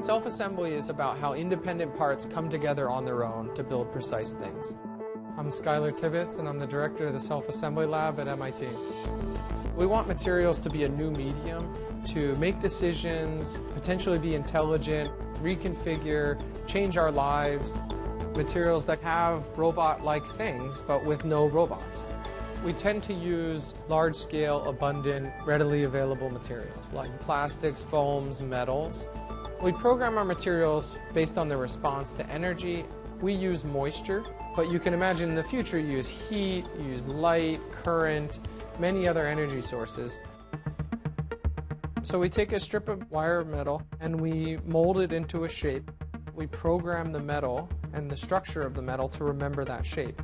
Self-assembly is about how independent parts come together on their own to build precise things. I'm Skylar Tibbetts, and I'm the director of the Self-Assembly Lab at MIT. We want materials to be a new medium to make decisions, potentially be intelligent, reconfigure, change our lives. Materials that have robot-like things, but with no robots. We tend to use large-scale, abundant, readily available materials like plastics, foams, metals. We program our materials based on their response to energy. We use moisture, but you can imagine in the future you use heat, you use light, current, many other energy sources. So we take a strip of wire metal and we mold it into a shape. We program the metal and the structure of the metal to remember that shape.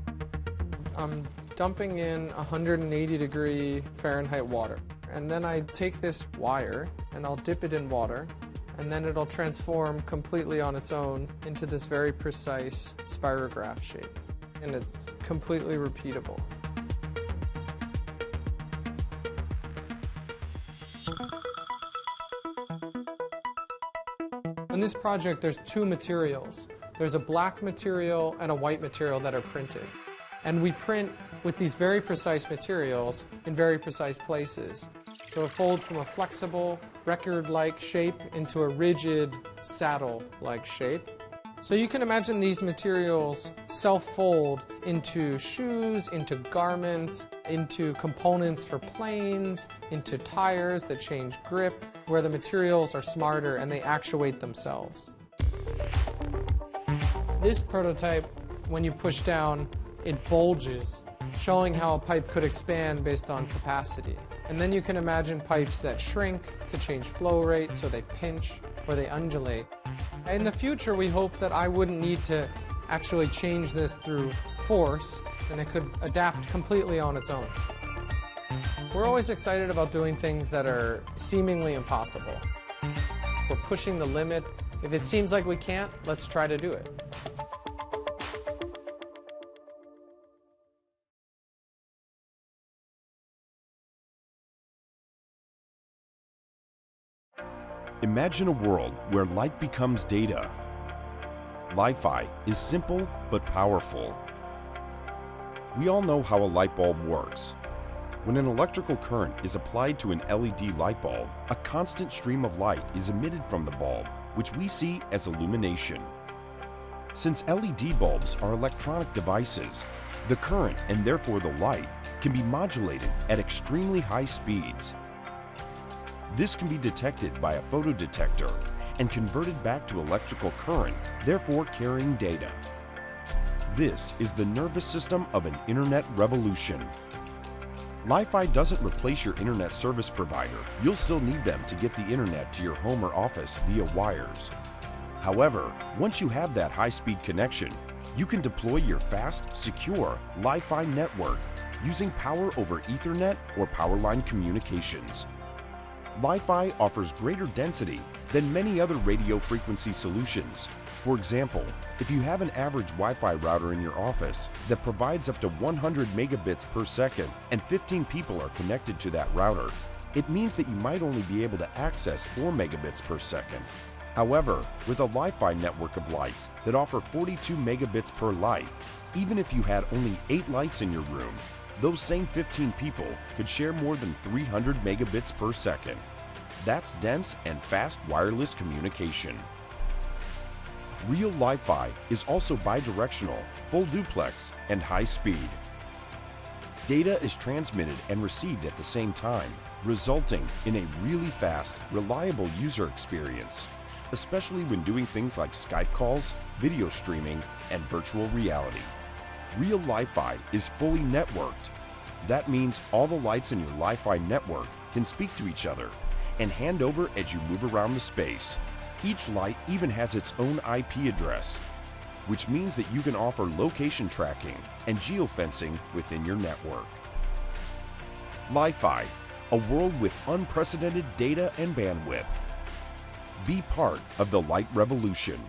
I'm dumping in 180-degree Fahrenheit water. And then I take this wire and I'll dip it in water, and then it'll transform completely on its own into this very precise spirograph shape. And it's completely repeatable. In this project, there's two materials. There's a black material and a white material that are printed. And we print with these very precise materials in very precise places. So it folds from a flexible, record-like shape into a rigid, saddle-like shape. So you can imagine these materials self-fold into shoes, into garments, into components for planes, into tires that change grip, where the materials are smarter and they actuate themselves. This prototype, when you push down, it bulges, showing how a pipe could expand based on capacity. And then you can imagine pipes that shrink to change flow rate, so they pinch or they undulate. In the future, we hope that I wouldn't need to actually change this through force, and it could adapt completely on its own. We're always excited about doing things that are seemingly impossible. We're pushing the limit. If it seems like we can't, let's try to do it. Imagine a world where light becomes data. LiFi is simple but powerful. We all know how a light bulb works. When an electrical current is applied to an LED light bulb, a constant stream of light is emitted from the bulb, which we see as illumination. Since LED bulbs are electronic devices, the current, and therefore the light, can be modulated at extremely high speeds. This can be detected by a photodetector and converted back to electrical current, therefore carrying data. This is the nervous system of an internet revolution. LiFi doesn't replace your internet service provider. You'll still need them to get the internet to your home or office via wires. However, once you have that high-speed connection, you can deploy your fast, secure LiFi network using power over Ethernet or power line communications. LiFi offers greater density than many other radio frequency solutions. For example, if you have an average Wi-Fi router in your office that provides up to 100 megabits per second and 15 people are connected to that router, it means that you might only be able to access 4 megabits per second. However, with a LiFi network of lights that offer 42 megabits per light, even if you had only 8 lights in your room, those same 15 people could share more than 300 megabits per second. That's dense and fast wireless communication. Real LiFi is also bidirectional, full duplex, and high speed. Data is transmitted and received at the same time, resulting in a really fast, reliable user experience, especially when doing things like Skype calls, video streaming, and virtual reality. Real LiFi is fully networked. That means all the lights in your LiFi network can speak to each other and hand over as you move around the space. Each light even has its own IP address, which means that you can offer location tracking and geofencing within your network. LiFi, a world with unprecedented data and bandwidth. Be part of the light revolution.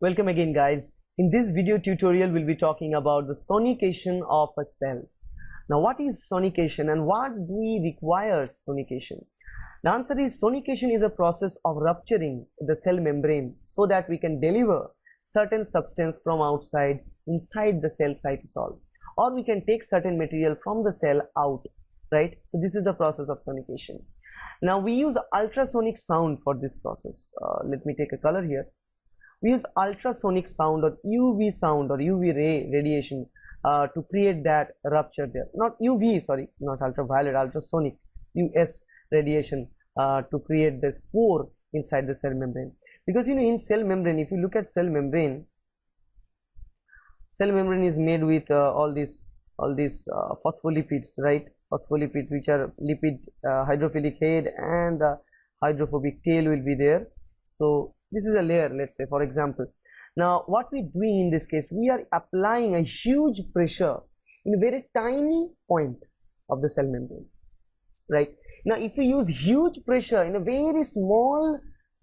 Welcome again, guys. In this video tutorial, we'll be talking about the sonication of a cell. Now, what is sonication and what do we require sonication? The answer is sonication is a process of rupturing the cell membrane so that we can deliver certain substance from outside inside the cell cytosol, or we can take certain material from the cell out, right? So this is the process of sonication. Now we use ultrasonic sound for this process. Let me take a color here. We use ultrasonic sound or UV sound or UV ray radiation to create that rupture there. Not UV, sorry, not ultraviolet, ultrasonic, US radiation to create this pore inside the cell membrane. Because you know, in cell membrane, if you look at cell membrane is made with all these phospholipids, right? Phospholipids, which are lipid hydrophilic head, and the hydrophobic tail will be there. So this is a layer, let's say, for example. Now what we do in this case, we are applying a huge pressure in a very tiny point of the cell membrane, right? Now if we use huge pressure in a very small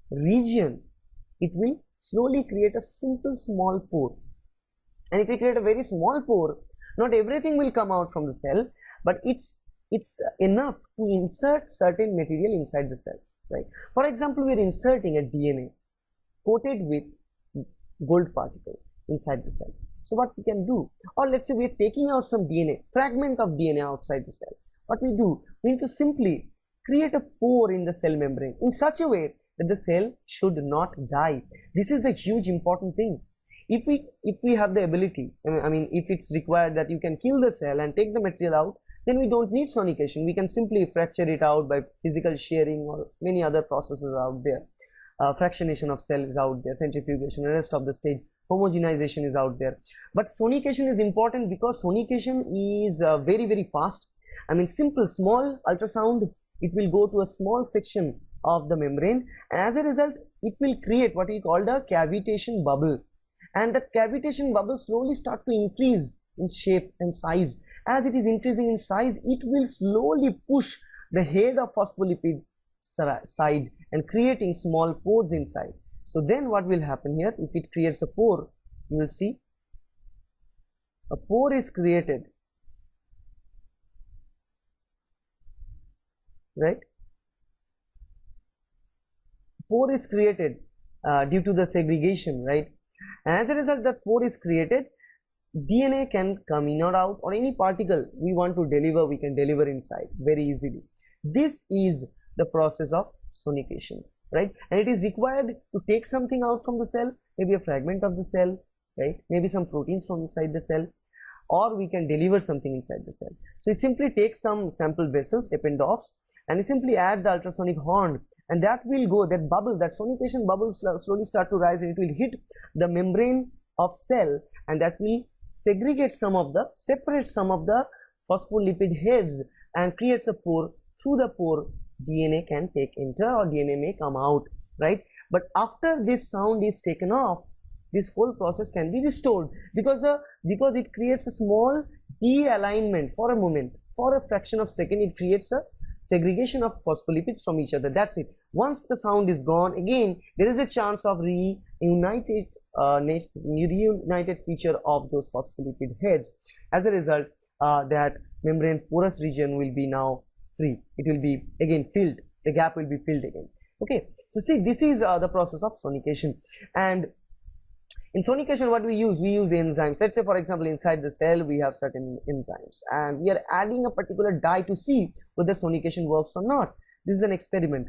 region, it will slowly create a simple small pore. And if we create a very small pore, not everything will come out from the cell, but it's enough to insert certain material inside the cell, right? For example, we are inserting a DNA coated with gold particle inside the cell. So what we can do, or let's say we are taking out some DNA, fragment of DNA outside the cell. What we do, we need to simply create a pore in the cell membrane in such a way that the cell should not die. This is the huge important thing. If we have the ability, I mean, if it's required that you can kill the cell and take the material out, then we don't need sonication. We can simply fracture it out by physical shearing or many other processes out there. Fractionation of cell is out there, centrifugation, the rest of the stage, homogenization is out there. But sonication is important because sonication is very, very fast. I mean, simple small ultrasound, it will go to a small section of the membrane, and as a result it will create what we call the cavitation bubble, and the cavitation bubble slowly start to increase in shape and size. As it is increasing in size, it will slowly push the head of phospholipid side and creating small pores inside. So then what will happen here, if it creates a pore, you will see a pore is created, right? Pore is created due to the segregation, right? And as a result, that pore is created, DNA can come in or out, or any particle we want to deliver, we can deliver inside very easily. This is the process of sonication, right? And it is required to take something out from the cell, maybe a fragment of the cell, right? Maybe some proteins from inside the cell, or we can deliver something inside the cell. So you simply take some sample vessels, ependophs, and you simply add the ultrasonic horn, and that will go, that bubble, that sonication bubble slowly start to rise, and it will hit the membrane of cell, and that will separate some of the phospholipid heads and creates a pore. Through the pore, DNA can enter or DNA may come out, right? But after this sound is taken off, this whole process can be restored because it creates a small de-alignment for a moment, for a fraction of second. It creates a segregation of phospholipids from each other. That's it. Once the sound is gone, again there is a chance of reunited feature of those phospholipid heads. As a result, that membrane porous region will be now free. It will be again filled, the gap will be filled again. Okay, so see, this is the process of sonication. And in sonication, what we use enzymes. Let's say, for example, inside the cell we have certain enzymes, and we are adding a particular dye to see whether sonication works or not. This is an experiment,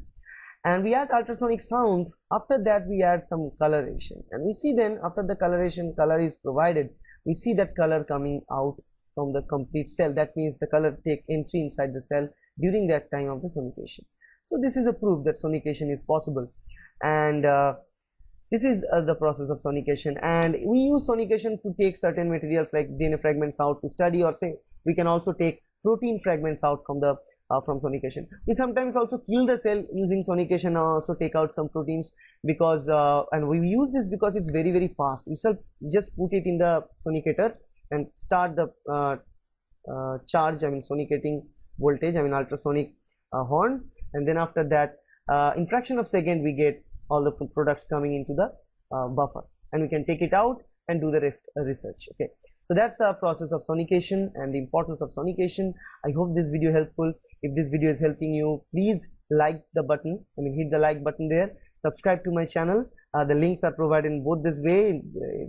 and we add ultrasonic sound. After that, we add some coloration, and we see then after the coloration, color is provided, we see that color coming out from the complete cell. That means the color take entry inside the cell during that time of the sonication. So this is a proof that sonication is possible, and this is the process of sonication. And we use sonication to take certain materials like DNA fragments out to study, or say we can also take protein fragments out from the from sonication. We sometimes also kill the cell using sonication, or also take out some proteins, because and we use this because it's very, very fast. We just put it in the sonicator and start the charge, I mean sonicating voltage, I mean ultrasonic horn, and then after that in fraction of second we get all the products coming into the buffer. and we can take it out and do the rest research. Okay, so that's the process of sonication and the importance of sonication. I hope this video helpful. If this video is helping you, please like the button, hit the like button there. Subscribe to my channel. The links are provided in both this way.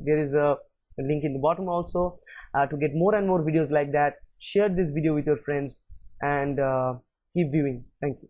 There is a link in the bottom also. To get more and more videos like that, share this video with your friends and keep viewing. Thank you.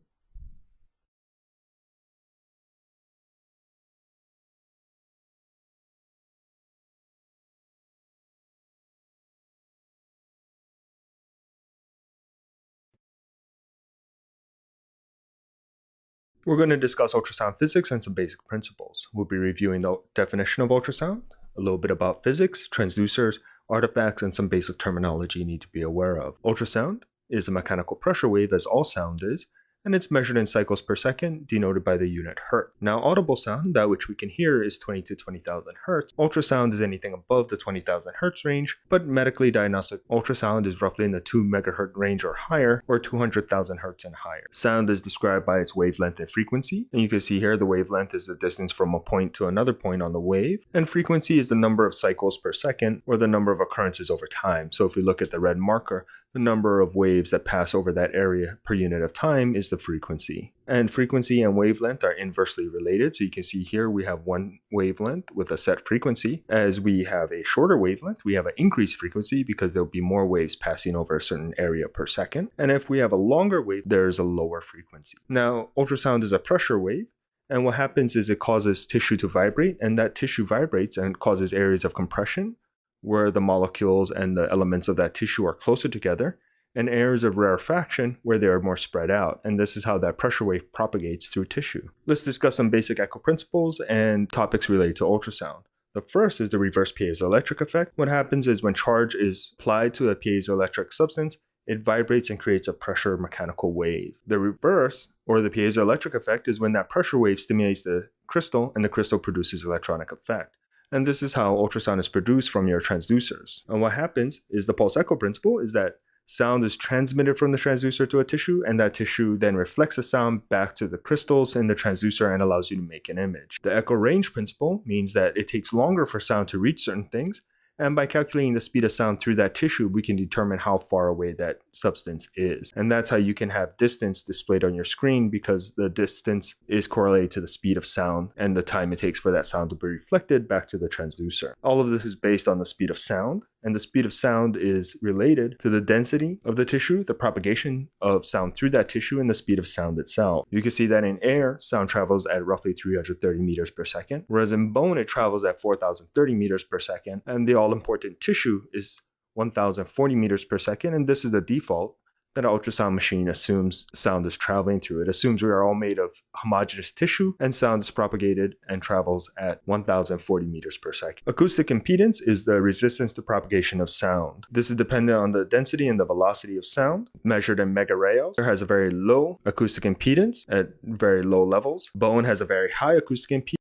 We're going to discuss ultrasound physics and some basic principles. We'll be reviewing the definition of ultrasound, a little bit about physics, transducers, artifacts, and some basic terminology you need to be aware of. Ultrasound is a mechanical pressure wave, as all sound is, and it's measured in cycles per second, denoted by the unit hertz. Now, audible sound, that which we can hear, is 20 to 20,000 hertz. Ultrasound is anything above the 20,000 hertz range, but medically diagnostic ultrasound is roughly in the 2 megahertz range or higher, or 200,000 hertz and higher. Sound is described by its wavelength and frequency, and you can see here the wavelength is the distance from a point to another point on the wave, and frequency is the number of cycles per second, or the number of occurrences over time. So if we look at the red marker, the number of waves that pass over that area per unit of time is the frequency. And frequency and wavelength are inversely related. So you can see here we have one wavelength with a set frequency. As we have a shorter wavelength, we have an increased frequency because there'll be more waves passing over a certain area per second. And if we have a longer wave, there's a lower frequency. Now, ultrasound is a pressure wave. And what happens is it causes tissue to vibrate, and that tissue vibrates and causes areas of compression where the molecules and the elements of that tissue are closer together, and areas of rarefaction where they are more spread out. And this is how that pressure wave propagates through tissue. Let's discuss some basic echo principles and topics related to ultrasound. The first is the reverse piezoelectric effect. What happens is when charge is applied to a piezoelectric substance, it vibrates and creates a pressure mechanical wave. The reverse, or the piezoelectric effect, is when that pressure wave stimulates the crystal and the crystal produces electronic effect. And this is how ultrasound is produced from your transducers. And what happens is the pulse echo principle is that sound is transmitted from the transducer to a tissue, and that tissue then reflects the sound back to the crystals in the transducer and allows you to make an image. The echo range principle means that it takes longer for sound to reach certain things, and by calculating the speed of sound through that tissue, we can determine how far away that substance is. And that's how you can have distance displayed on your screen, because the distance is correlated to the speed of sound and the time it takes for that sound to be reflected back to the transducer. All of this is based on the speed of sound, and the speed of sound is related to the density of the tissue, the propagation of sound through that tissue, and the speed of sound itself. You can see that in air, sound travels at roughly 330 meters per second, whereas in bone, it travels at 4,030 meters per second, and the all-important tissue is 1,040 meters per second, and this is the default that an ultrasound machine assumes sound is traveling through. It assumes we are all made of homogeneous tissue, and sound is propagated and travels at 1,040 meters per second. Acoustic impedance is the resistance to propagation of sound. This is dependent on the density and the velocity of sound, measured in megareals. It has a very low acoustic impedance at very low levels. Bone has a very high acoustic impedance.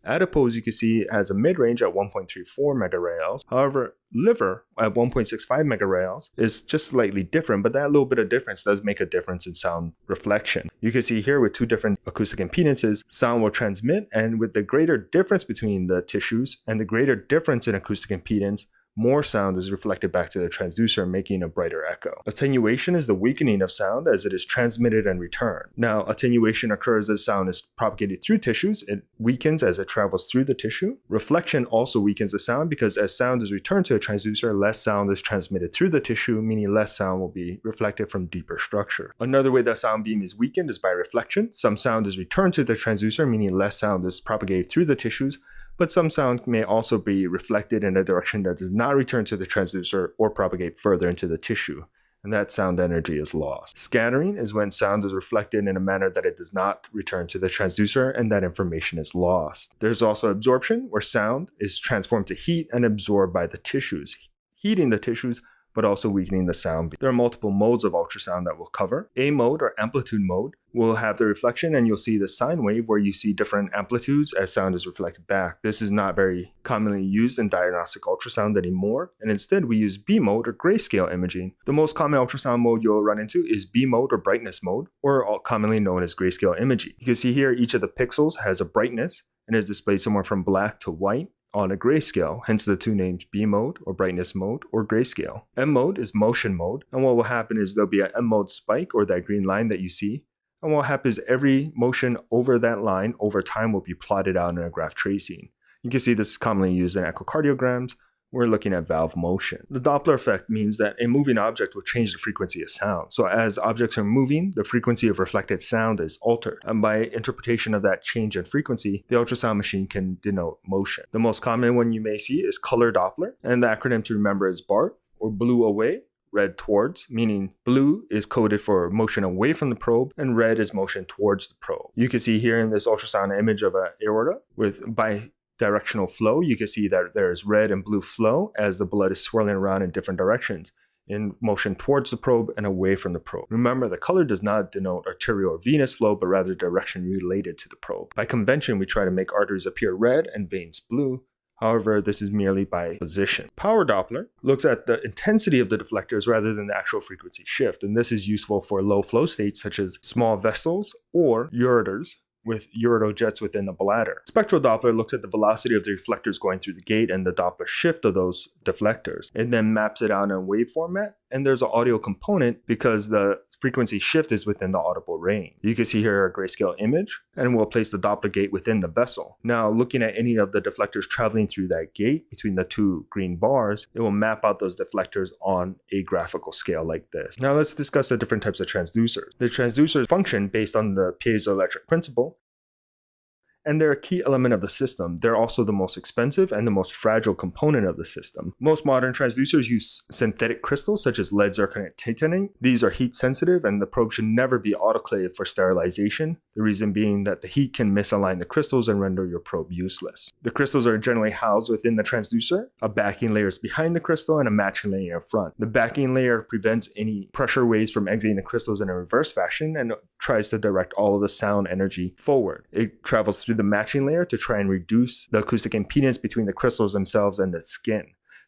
Adipose, you can see, has a mid-range at 1.34 megareals. However, liver at 1.65 megareals is just slightly different, but that little bit of difference does make a difference in sound reflection. You can see here with two different acoustic impedances, sound will transmit, and with the greater difference between the tissues and the greater difference in acoustic impedance, more sound is reflected back to the transducer, making a brighter echo. Attenuation is the weakening of sound as it is transmitted and returned. Now, attenuation occurs as sound is propagated through tissues. It weakens as it travels through the tissue. Reflection also weakens the sound because as sound is returned to a transducer, less sound is transmitted through the tissue, meaning less sound will be reflected from deeper structure. Another way that sound beam is weakened is by reflection. Some sound is returned to the transducer, meaning less sound is propagated through the tissues, but some sound may also be reflected in a direction that does not return to the transducer or propagate further into the tissue, and that sound energy is lost. Scattering is when sound is reflected in a manner that it does not return to the transducer, and that information is lost. There's also absorption, where sound is transformed to heat and absorbed by the tissues. Heating the tissues but also weakening the sound beam. There are multiple modes of ultrasound that we'll cover. A mode, or amplitude mode, will have the reflection, and you'll see the sine wave where you see different amplitudes as sound is reflected back. This is not very commonly used in diagnostic ultrasound anymore, and instead we use B mode, or grayscale imaging. The most common ultrasound mode you'll run into is B mode, or brightness mode, or commonly known as grayscale imaging. You can see here each of the pixels has a brightness and is displayed somewhere from black to white on a grayscale, hence the two names B mode, or brightness mode, or grayscale. M mode is motion mode, and what will happen is there'll be an M mode spike, or that green line that you see, and what happens is every motion over that line over time will be plotted out in a graph tracing. You can see this is commonly used in echocardiograms. We're looking at valve motion. The Doppler effect means that a moving object will change the frequency of sound. So as objects are moving, the frequency of reflected sound is altered. And by interpretation of that change in frequency, the ultrasound machine can denote motion. The most common one you may see is color Doppler, and the acronym to remember is BART, or blue away, red towards, meaning blue is coded for motion away from the probe and red is motion towards the probe. You can see here in this ultrasound image of an aorta with bidirectional flow, you can see that there's red and blue flow as the blood is swirling around in different directions in motion towards the probe and away from the probe. Remember, the color does not denote arterial or venous flow, but rather direction related to the probe. By convention, we try to make arteries appear red and veins blue. However, this is merely by position. Power Doppler looks at the intensity of the deflectors rather than the actual frequency shift, and this is useful for low flow states such as small vessels or ureters with ureterojets within the bladder. Spectral Doppler looks at the velocity of the reflectors going through the gate and the Doppler shift of those deflectors. It then maps it out in a wave format, and there's an audio component because the frequency shift is within the audible range. You can see here a grayscale image, and we'll place the Doppler gate within the vessel. Now, looking at any of the deflectors traveling through that gate between the two green bars, it will map out those deflectors on a graphical scale like this. Now, let's discuss the different types of transducers. The transducers function based on the piezoelectric principle, and they're a key element of the system. They're also the most expensive and the most fragile component of the system. Most modern transducers use synthetic crystals such as lead, zirconate, titanate. These are heat sensitive, and the probe should never be autoclaved for sterilization. The reason being that the heat can misalign the crystals and render your probe useless. The crystals are generally housed within the transducer. A backing layer is behind the crystal and a matching layer in front. The backing layer prevents any pressure waves from exiting the crystals in a reverse fashion and tries to direct all of the sound energy forward. It travels through the matching layer to try and reduce the acoustic impedance between the crystals themselves and the skin.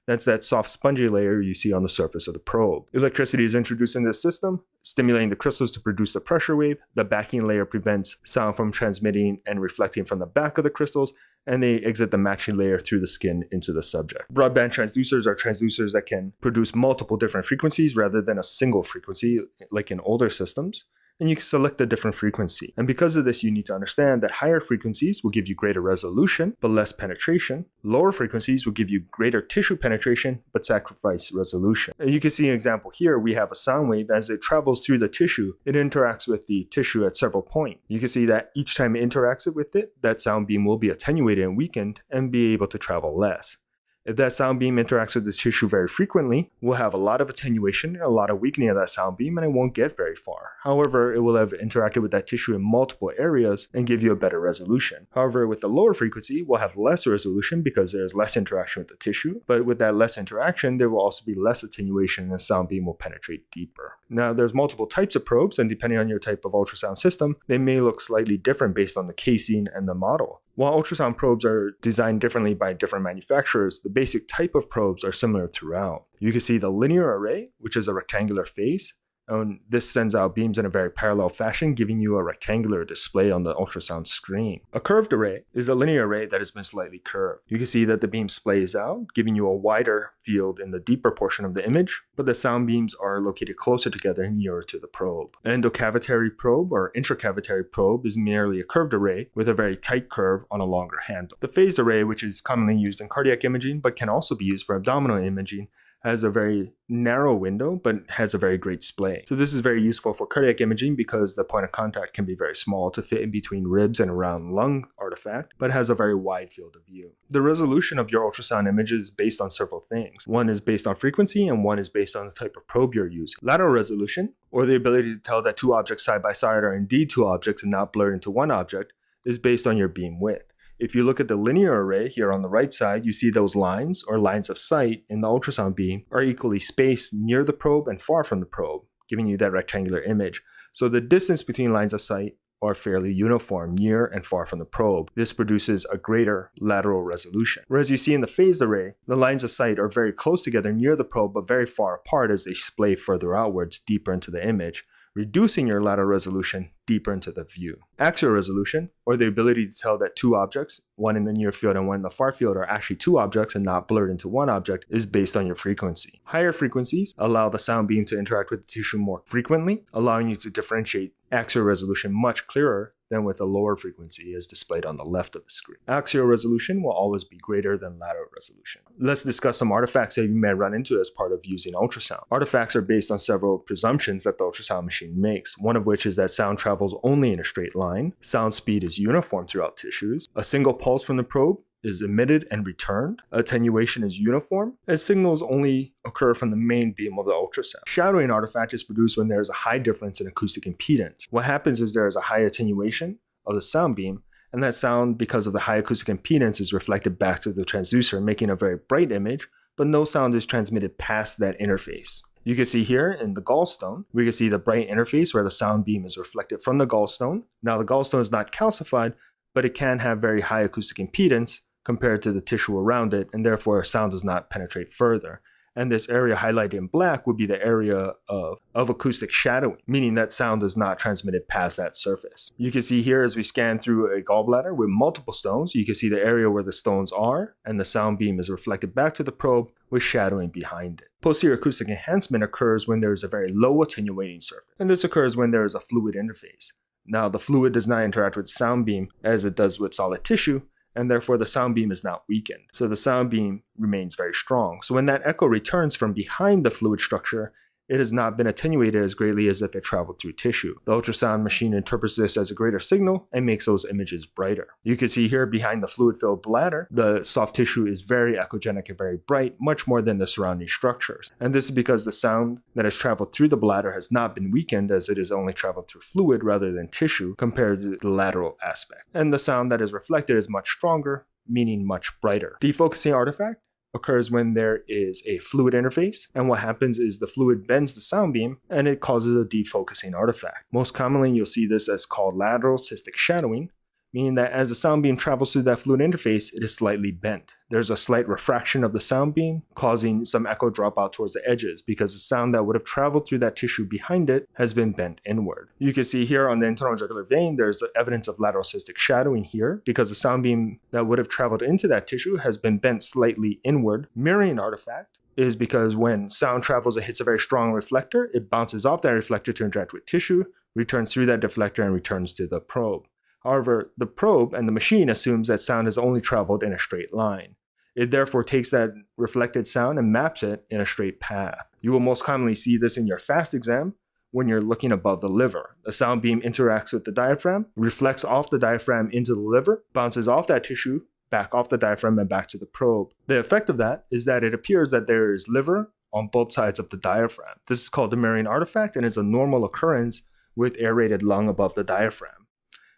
That's that soft spongy layer you see on the surface of the probe. Electricity is introduced into the system, stimulating the crystals to produce the pressure wave. The backing layer prevents sound from transmitting and reflecting from the back of the crystals, and they exit the matching layer through the skin into the subject. Broadband transducers are transducers that can produce multiple different frequencies rather than a single frequency like in older systems. And you can select a different frequency. And because of this, you need to understand that higher frequencies will give you greater resolution, but less penetration. Lower frequencies will give you greater tissue penetration, but sacrifice resolution. And you can see an example here. We have a sound wave. As it travels through the tissue, it interacts with the tissue at several points. You can see that each time it interacts with it, that sound beam will be attenuated and weakened and be able to travel less. If that sound beam interacts with the tissue very frequently, we'll have a lot of attenuation and a lot of weakening of that sound beam, and it won't get very far. However, it will have interacted with that tissue in multiple areas and give you a better resolution. However, with the lower frequency, we'll have less resolution because there's less interaction with the tissue, but with that less interaction, there will also be less attenuation and the sound beam will penetrate deeper. Now, there's multiple types of probes, and depending on your type of ultrasound system, they may look slightly different based on the casing and the model. While ultrasound probes are designed differently by different manufacturers, the basic type of probes are similar throughout. You can see the linear array, which is a rectangular face, and this sends out beams in a very parallel fashion, giving you a rectangular display on the ultrasound screen. A curved array is a linear array that has been slightly curved. You can see that the beam splays out, giving you a wider field in the deeper portion of the image, but the sound beams are located closer together and nearer to the probe. An endocavitary probe or intracavitary probe is merely a curved array with a very tight curve on a longer handle. The phased array, which is commonly used in cardiac imaging but can also be used for abdominal imaging, has a very narrow window, but has a very great display. So this is very useful for cardiac imaging because the point of contact can be very small to fit in between ribs and around lung artifact, but has a very wide field of view. The resolution of your ultrasound image is based on several things. One is based on frequency, and one is based on the type of probe you're using. Lateral resolution, or the ability to tell that two objects side by side are indeed two objects and not blurred into one object, is based on your beam width. If you look at the linear array here on the right side, you see those lines or lines of sight in the ultrasound beam are equally spaced near the probe and far from the probe, giving you that rectangular image. So the distance between lines of sight are fairly uniform near and far from the probe. This produces a greater lateral resolution. Whereas you see in the phased array, the lines of sight are very close together near the probe but very far apart as they splay further outwards deeper into the image, reducing your lateral resolution deeper into the view. Axial resolution, or the ability to tell that two objects, one in the near field and one in the far field, are actually two objects and not blurred into one object, is based on your frequency. Higher frequencies allow the sound beam to interact with the tissue more frequently, allowing you to differentiate axial resolution much clearer than with a lower frequency as displayed on the left of the screen. Axial resolution will always be greater than lateral resolution. Let's discuss some artifacts that you may run into as part of using ultrasound. Artifacts are based on several presumptions that the ultrasound machine makes, one of which is that sound travels only in a straight line, sound speed is uniform throughout tissues, a single pulse from the probe is emitted and returned, attenuation is uniform, and signals only occur from the main beam of the ultrasound. Shadowing artifact is produced when there is a high difference in acoustic impedance. What happens is there is a high attenuation of the sound beam, and that sound, because of the high acoustic impedance, is reflected back to the transducer, making a very bright image, but no sound is transmitted past that interface. You can see here in the gallstone, we can see the bright interface where the sound beam is reflected from the gallstone. Now the gallstone is not calcified, but it can have very high acoustic impedance compared to the tissue around it, and therefore sound does not penetrate further. And this area highlighted in black would be the area of acoustic shadowing, meaning that sound is not transmitted past that surface. You can see here as we scan through a gallbladder with multiple stones, you can see the area where the stones are, and the sound beam is reflected back to the probe with shadowing behind it. Posterior acoustic enhancement occurs when there is a very low attenuating surface, and this occurs when there is a fluid interface. Now, the fluid does not interact with the sound beam as it does with solid tissue, and therefore the sound beam is not weakened. So the sound beam remains very strong. So when that echo returns from behind the fluid structure, it has not been attenuated as greatly as if it traveled through tissue. The ultrasound machine interprets this as a greater signal and makes those images brighter. You can see here behind the fluid-filled bladder, the soft tissue is very echogenic and very bright, much more than the surrounding structures. And this is because the sound that has traveled through the bladder has not been weakened, as it has only traveled through fluid rather than tissue compared to the lateral aspect. And the sound that is reflected is much stronger, meaning much brighter. Defocusing artifact occurs when there is a fluid interface, and what happens is the fluid bends the sound beam and it causes a defocusing artifact. Most commonly you'll see this as called lateral cystic shadowing, meaning that as the sound beam travels through that fluid interface, it is slightly bent. There's a slight refraction of the sound beam, causing some echo dropout towards the edges because the sound that would have traveled through that tissue behind it has been bent inward. You can see here on the internal jugular vein, there's evidence of lateral cystic shadowing here because the sound beam that would have traveled into that tissue has been bent slightly inward. Mirroring artifact is because when sound travels, it hits a very strong reflector, it bounces off that reflector to interact with tissue, returns through that deflector, and returns to the probe. However, the probe and the machine assumes that sound has only traveled in a straight line. It therefore takes that reflected sound and maps it in a straight path. You will most commonly see this in your FAST exam when you're looking above the liver. The sound beam interacts with the diaphragm, reflects off the diaphragm into the liver, bounces off that tissue, back off the diaphragm, and back to the probe. The effect of that is that it appears that there is liver on both sides of the diaphragm. This is called the mirroring artifact, and it's a normal occurrence with aerated lung above the diaphragm.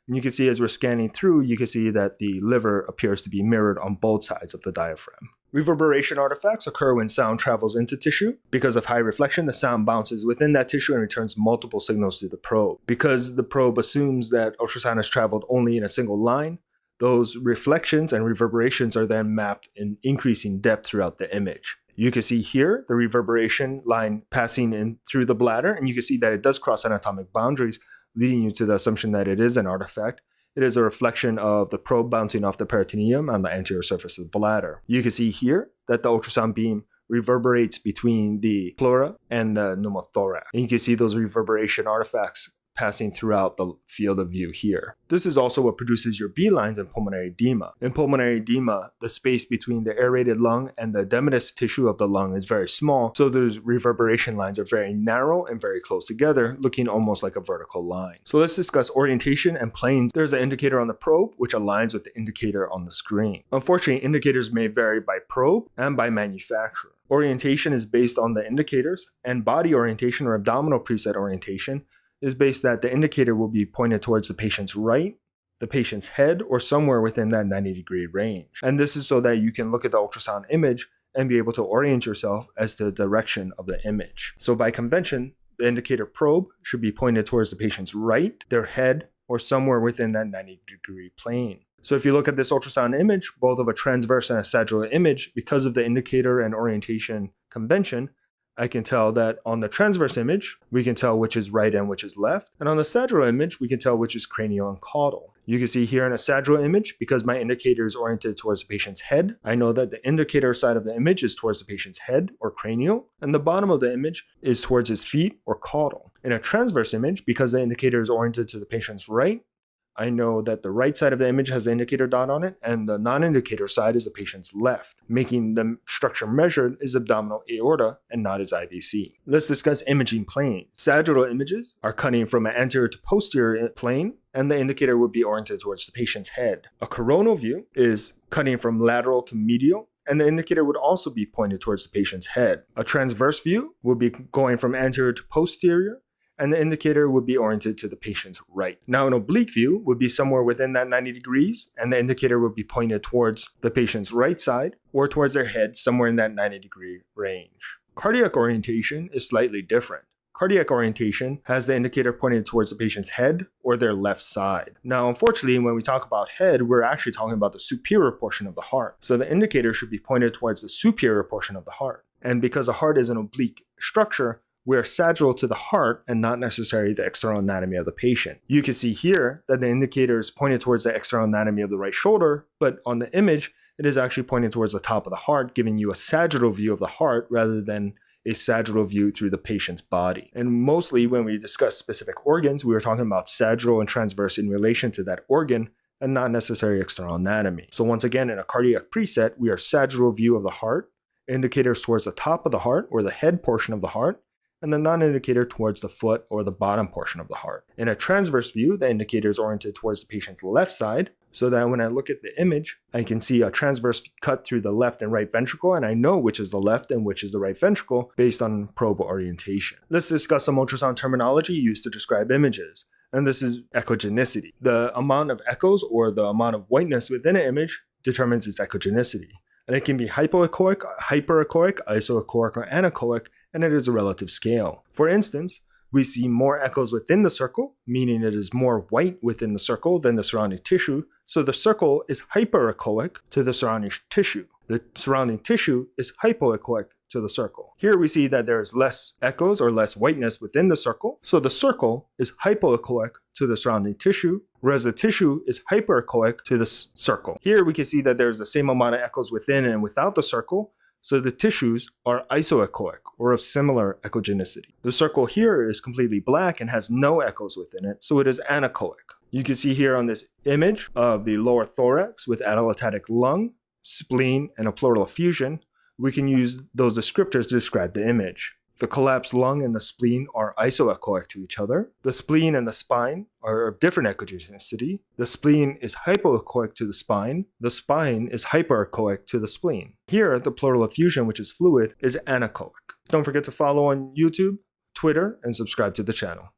And you can see as we're scanning through, you can see that the liver appears to be mirrored on both sides of the diaphragm. Reverberation artifacts occur when sound travels into tissue. Because of high reflection, the sound bounces within that tissue and returns multiple signals to the probe. Because the probe assumes that ultrasound has traveled only in a single line, those reflections and reverberations are then mapped in increasing depth throughout the image. You can see here the reverberation line passing in through the bladder, and you can see that it does cross anatomic boundaries, leading you to the assumption that it is an artifact. It is a reflection of the probe bouncing off the peritoneum on the anterior surface of the bladder. You can see here that the ultrasound beam reverberates between the pleura and the pneumothorax. And you can see those reverberation artifacts passing throughout the field of view here. This is also what produces your B lines in pulmonary edema. In pulmonary edema, the space between the aerated lung and the edematous tissue of the lung is very small, so those reverberation lines are very narrow and very close together, looking almost like a vertical line. So let's discuss orientation and planes. There's an indicator on the probe, which aligns with the indicator on the screen. Unfortunately, indicators may vary by probe and by manufacturer. Orientation is based on the indicators, and body orientation or abdominal preset orientation is based that the indicator will be pointed towards the patient's right, the patient's head or somewhere within that 90-degree range. And this is so that you can look at the ultrasound image and be able to orient yourself as to the direction of the image. So by convention, the indicator probe should be pointed towards the patient's right, their head, or somewhere within that 90-degree plane. So if you look at this ultrasound image, both of a transverse and a sagittal image, because of the indicator and orientation convention, I can tell that on the transverse image, we can tell which is right and which is left. And on the sagittal image, we can tell which is cranial and caudal. You can see here in a sagittal image, because my indicator is oriented towards the patient's head, I know that the indicator side of the image is towards the patient's head or cranial, and the bottom of the image is towards his feet or caudal. In a transverse image, because the indicator is oriented to the patient's right, I know that the right side of the image has the indicator dot on it, and the non-indicator side is the patient's left, making the structure measured is abdominal aorta and not his IVC. Let's discuss imaging plane. Sagittal images are cutting from an anterior to posterior plane, and the indicator would be oriented towards the patient's head. A coronal view is cutting from lateral to medial, and the indicator would also be pointed towards the patient's head. A transverse view would be going from anterior to posterior, and the indicator would be oriented to the patient's right. Now, an oblique view would be somewhere within that 90 degrees, and the indicator would be pointed towards the patient's right side or towards their head, somewhere in that 90-degree range. Cardiac orientation is slightly different. Cardiac orientation has the indicator pointed towards the patient's head or their left side. Now, unfortunately, when we talk about head, we're actually talking about the superior portion of the heart. So the indicator should be pointed towards the superior portion of the heart. And because the heart is an oblique structure, we're sagittal to the heart and not necessarily the external anatomy of the patient. You can see here that the indicator is pointed towards the external anatomy of the right shoulder, but on the image, it is actually pointing towards the top of the heart, giving you a sagittal view of the heart rather than a sagittal view through the patient's body. And mostly when we discuss specific organs, we were talking about sagittal and transverse in relation to that organ and not necessarily external anatomy. So once again, in a cardiac preset, we are sagittal view of the heart, indicators towards the top of the heart or the head portion of the heart, and the non-indicator towards the foot or the bottom portion of the heart. In a transverse view, the indicator is oriented towards the patient's left side, so that when I look at the image, I can see a transverse cut through the left and right ventricle, and I know which is the left and which is the right ventricle based on probe orientation. Let's discuss some ultrasound terminology used to describe images, and this is echogenicity. The amount of echoes or the amount of whiteness within an image determines its echogenicity. And it can be hypoechoic, hyperechoic, isoechoic, or anechoic, and it is a relative scale. For instance, we see more echoes within the circle, meaning it is more white within the circle than the surrounding tissue, so the circle is hyperechoic to the surrounding tissue. The surrounding tissue is hypoechoic to the circle. Here we see that there is less echoes or less whiteness within the circle, so the circle is hypoechoic to the surrounding tissue, whereas the tissue is hyperechoic to the circle. Here we can see that there's the same amount of echoes within and without the circle, so the tissues are isoechoic or of similar echogenicity. The circle here is completely black and has no echoes within it, so it is anechoic. You can see here on this image of the lower thorax with atelectatic lung, spleen, and a pleural effusion. We can use those descriptors to describe the image. The collapsed lung and the spleen are isoechoic to each other. The spleen and the spine are of different echogenicity. The spleen is hypoechoic to the spine. The spine is hyperechoic to the spleen. Here, the pleural effusion, which is fluid, is anechoic. Don't forget to follow on YouTube, Twitter, and subscribe to the channel.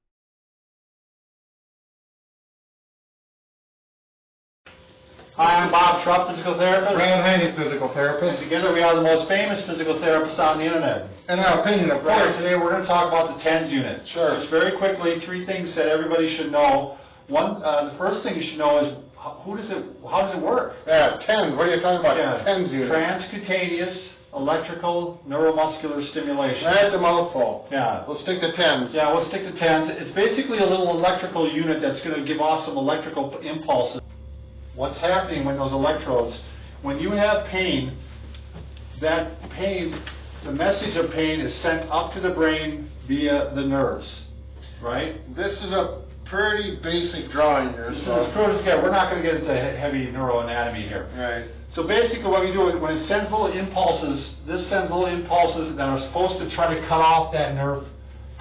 Hi, I'm Bob Trupp, physical therapist. Ran Haney, physical therapist. Together we are the most famous physical therapists on the internet. In our opinion, of Right, course. today we're going to talk about the TENS unit. Sure. Just very quickly, three things that everybody should know. One, the first thing you should know is how does it work? Yeah, TENS. What are you talking about? TENS unit. Transcutaneous electrical neuromuscular stimulation. That's a mouthful. Yeah. We'll stick to TENS. Yeah, we'll stick to TENS. It's basically a little electrical unit that's going to give off some electrical impulses. What's happening when those electrodes, when you have pain, that pain, the message of pain is sent up to the brain via the nerves, right? This is a pretty basic drawing here. We're not going to get into heavy neuroanatomy here. Right. So basically what we do is when it sends little impulses, this sends little impulses that are supposed to try to cut off that nerve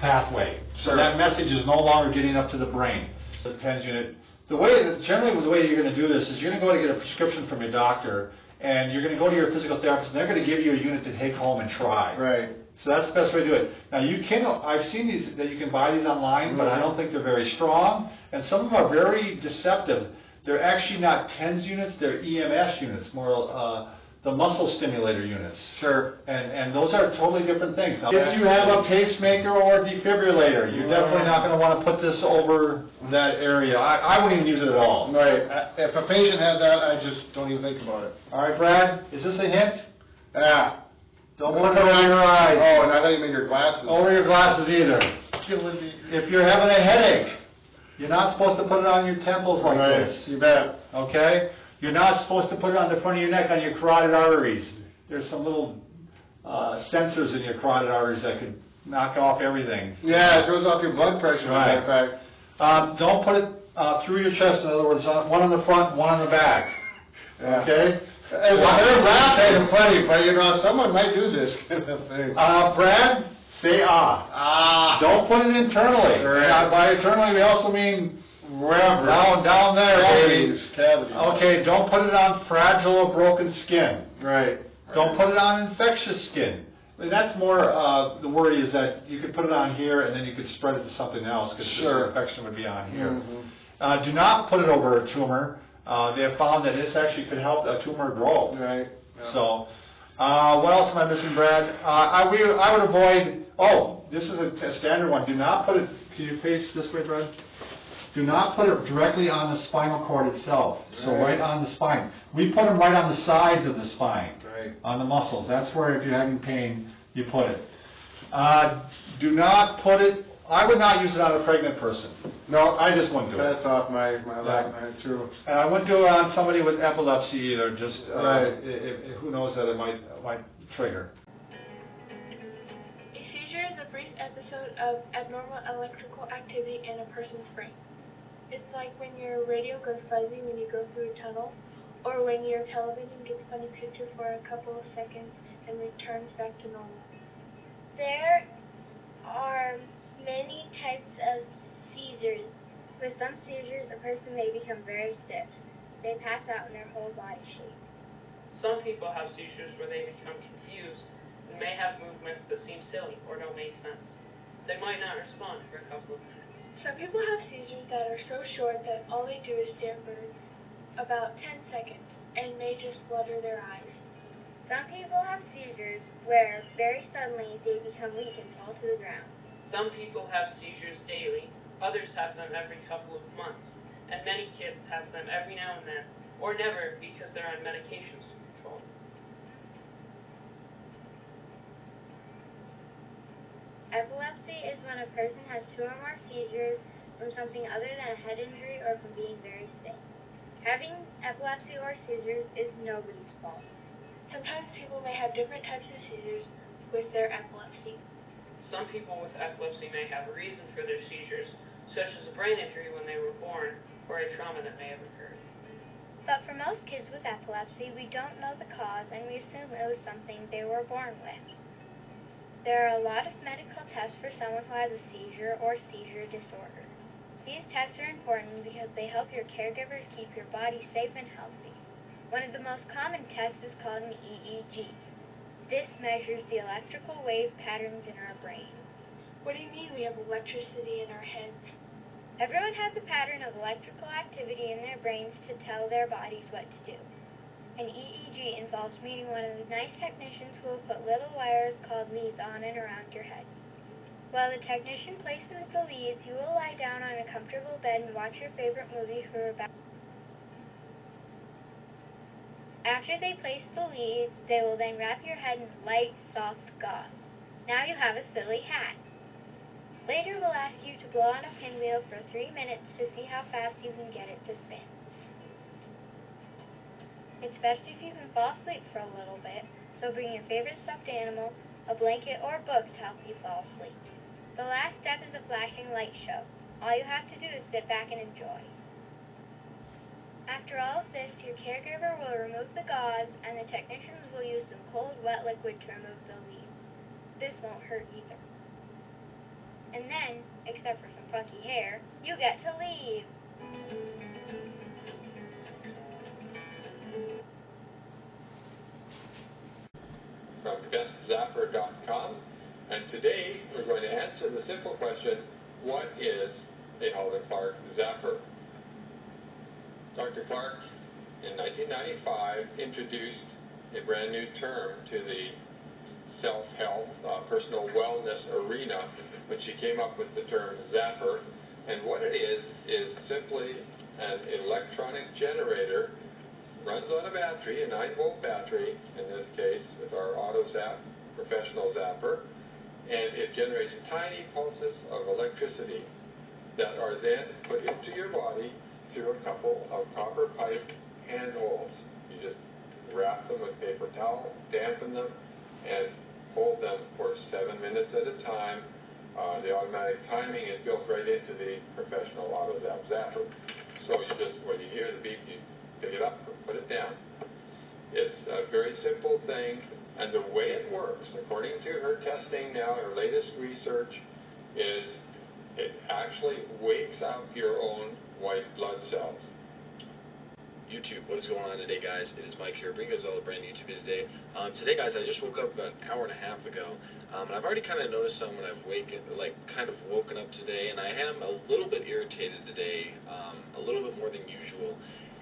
pathway. So Sure. that message is no longer getting up to the brain. The TENS unit. Generally the way you're going to do this is you're going to go to get a prescription from your doctor, and you're going to go to your physical therapist, and they're going to give you a unit to take home and try. Right. So that's the best way to do it. Now I've seen these, that you can buy these online, but I don't think they're very strong, and some of them are very deceptive. they're actually not TENS units, they're EMS units, more the muscle stimulator units. Sure. And those are totally different things. Now, if you have a pacemaker or a defibrillator, you're definitely not going to want to put this over that area. I wouldn't even use it at all. Right. If a patient has that, I just don't even think about it. All right, Brad, is this a hint? Yeah. Don't put it over your eyes. Oh, and I thought you meant your glasses. Over your glasses either. If you're having a headache, you're not supposed to put it on your temples like this. You bet. Okay? You're not supposed to put it on the front of your neck on your carotid arteries. There's some little sensors in your carotid arteries that could knock off everything. Yeah, it throws off your blood pressure. Right. In fact. Don't put it through your chest. In other words, one on the front, one on the back. Yeah. Okay? They're laughing funny, but you know, someone might do this kind of thing. Brad, say ah. Ah. Don't put it internally. Right. Now, by internally, we also mean Wherever. down there, baby. Cavities. Okay, don't put it on fragile or broken skin. Right. Don't put it on infectious skin. I mean, that's more, the worry is that you could put it on here and then you could spread it to something else because Sure. the infection would be on here. Mm-hmm. Do not put it over a tumor. They have found that this actually could help a tumor grow. Right. Yeah. So, what else am I missing, Brad? I would avoid, this is a standard one. Do not put it, can you face this way, Brad? Do not put it directly on the spinal cord itself. So right on the spine. We put them right on the sides of the spine, on the muscles. That's where, if you're having pain, you put it. Do not put it, I would not use it on a pregnant person. No, I just wouldn't do it. That's off my lap, too. And I wouldn't do it on somebody with epilepsy either, just, Right. who knows that it might trigger. A seizure is a brief episode of abnormal electrical activity in a person's brain. It's like when your radio goes fuzzy when you go through a tunnel, or when your television gets a funny picture for a couple of seconds and returns back to normal. There are many types of seizures. With some seizures, a person may become very stiff. They pass out and their whole body shakes. Some people have seizures where they become confused and may have movements that seem silly or don't make sense. They might not respond for a couple of minutes. Some people have seizures that are so short that all they do is stare for about 10 seconds and may just flutter their eyes. Some people have seizures where very suddenly they become weak and fall to the ground. Some people have seizures daily, others have them every couple of months, and many kids have them every now and then, or never because they're on medications to control them. Epilepsy is when a person has 2 or more seizures from something other than a head injury or from being very sick. Having epilepsy or seizures is nobody's fault. Sometimes people may have different types of seizures with their epilepsy. Some people with epilepsy may have a reason for their seizures, such as a brain injury when they were born, or a trauma that may have occurred. But for most kids with epilepsy, we don't know the cause and we assume it was something they were born with. There are a lot of medical tests for someone who has a seizure or seizure disorder. These tests are important because they help your caregivers keep your body safe and healthy. One of the most common tests is called an EEG. This measures the electrical wave patterns in our brains. What do you mean we have electricity in our heads? Everyone has a pattern of electrical activity in their brains to tell their bodies what to do. An EEG involves meeting one of the nice technicians who will put little wires called leads on and around your head. While the technician places the leads, you will lie down on a comfortable bed and watch your favorite movie for about. After they place the leads, they will then wrap your head in light, soft gauze. Now you have a silly hat. Later we'll ask you to blow on a pinwheel for 3 minutes to see how fast you can get it to spin. It's best if you can fall asleep for a little bit, so bring your favorite stuffed animal, a blanket, or a book to help you fall asleep. The last step is a flashing light show. All you have to do is sit back and enjoy. After all of this, your caregiver will remove the gauze and the technicians will use some cold, wet liquid to remove the leads. This won't hurt either. And then, except for some funky hair, you get to leave. From destzapper.com, and today we're going to answer the simple question, what is a Howland-Clark zapper? Dr. Clark, in 1995, introduced a brand new term to the self-health, personal wellness arena, when she came up with the term zapper. And what it is simply an electronic generator, runs on a battery, a 9-volt battery, in this case, with our AutoZap professional zapper, and it generates tiny pulses of electricity that are then put into your body through a couple of copper pipe handholds. You just wrap them with paper towel, dampen them, and hold them for 7 minutes at a time. The automatic timing is built right into the professional AutoZap zapper. So you just, when you hear the beep, you pick it up, put it down. It's a very simple thing, and the way it works, according to her testing now, her latest research, is it actually wakes up your own white blood cells. YouTube, what is going on today, guys? It is Mike here, bringing us all a brand new YouTube video today. Today, guys, I just woke up about an hour and a half ago, and I've already kind of noticed something when I've woken up today, and I am a little bit irritated today, a little bit more than usual.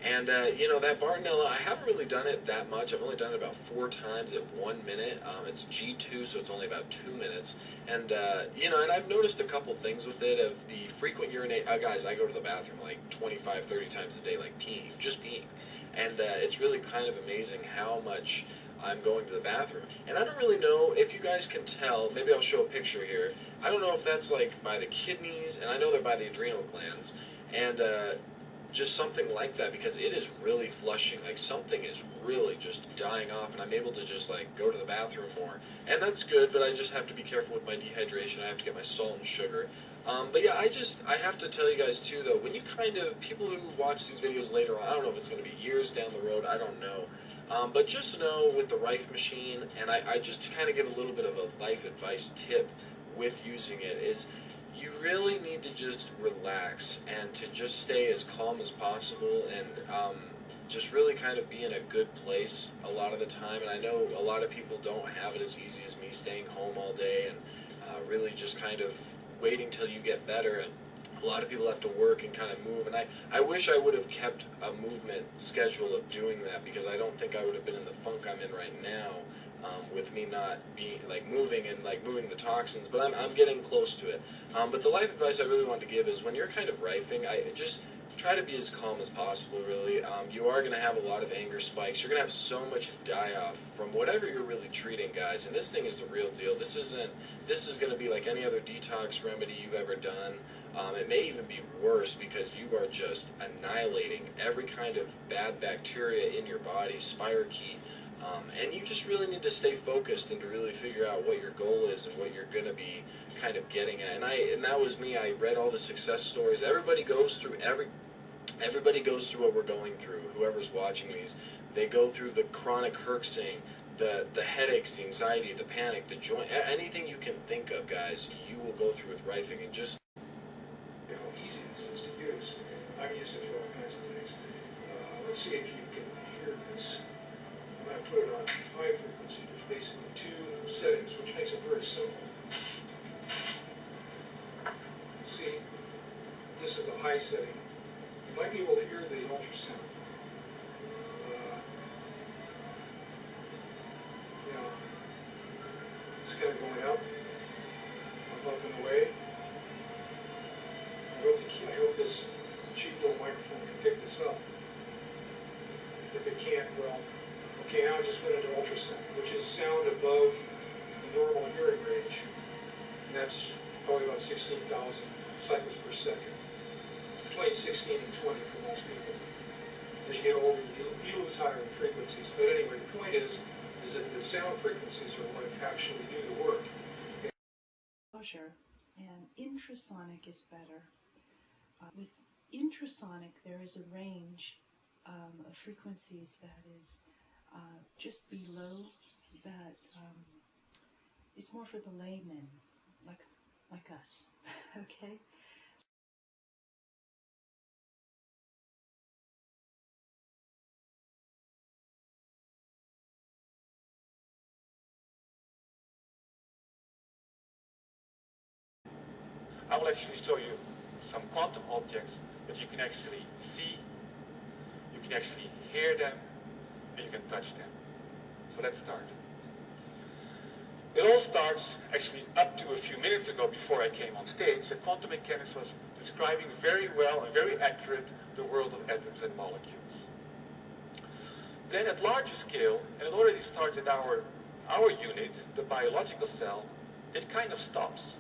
And, you know, that Bartonella, I haven't really done it that much. I've only done it about 4 times at 1 minute. It's G2, so it's only about 2 minutes. And, you know, and I've noticed a couple things with it of the frequent urinate. Guys, I go to the bathroom like 25, 30 times a day, like peeing, just peeing. And it's really kind of amazing how much I'm going to the bathroom. And I don't really know if you guys can tell. Maybe I'll show a picture here. I don't know if that's like by the kidneys, and I know they're by the adrenal glands. And, just something like that, because it is really flushing, like something is really just dying off, and I'm able to just like go to the bathroom more, and that's good, but I just have to be careful with my dehydration. I have to get my salt and sugar. But yeah, I have to tell you guys too, though, when you people who watch these videos later on, I don't know if it's going to be years down the road, I don't know, but just know with the rhythm machine, and I just kind of give a little bit of a life advice tip with using it, is you really need to just relax and to just stay as calm as possible, and just really kind of be in a good place a lot of the time. And I know a lot of people don't have it as easy as me, staying home all day and really just kind of waiting till you get better. And a lot of people have to work and kind of move, and I wish I would have kept a movement schedule of doing that, because I don't think I would have been in the funk I'm in right now. With me not being moving and moving the toxins, but I'm getting close to it. But the life advice I really want to give is when you're kind of rifing, I just try to be as calm as possible. Really, you are going to have a lot of anger spikes. You're going to have so much die off from whatever you're really treating, guys. And this thing is the real deal. This is going to be like any other detox remedy you've ever done. It may even be worse, because you are just annihilating every kind of bad bacteria in your body, spirochete. And you just really need to stay focused and to really figure out what your goal is and what you're going to be kind of getting at. And that was me. I read all the success stories. Everybody goes through what we're going through. Whoever's watching these, they go through the chronic herxing, the headaches, the anxiety, the panic, the joint, anything you can think of, guys, you will go through with rifing. And just how easy this is to use. I've used it for all kinds of things. Let's see if you can hear this. I put it on high frequency. There's basically 2 settings, which makes it very simple. See, this is the high setting. You might be able to hear the ultrasound. Now, it's kind of going up and away. I hope this cheap little microphone can pick this up. If it can't, well. Okay, now I just went into ultrasound, which is sound above the normal hearing range. And that's probably about 16,000 cycles per second. It's between 16 and 20 for most people. As you get older, you lose higher frequencies. But anyway, the point is that the sound frequencies are what actually do the work. And intrasonic is better. With intrasonic, there is a range of frequencies that is just below that. It's more for the layman, like us, okay? I will actually show you some quantum objects that you can actually see can actually hear them, and you can touch them. So let's start. It all starts actually up to a few minutes ago before I came on stage, that quantum mechanics was describing very well and very accurate the world of atoms and molecules. Then at larger scale, and it already starts at our unit, the biological cell, it kind of stops.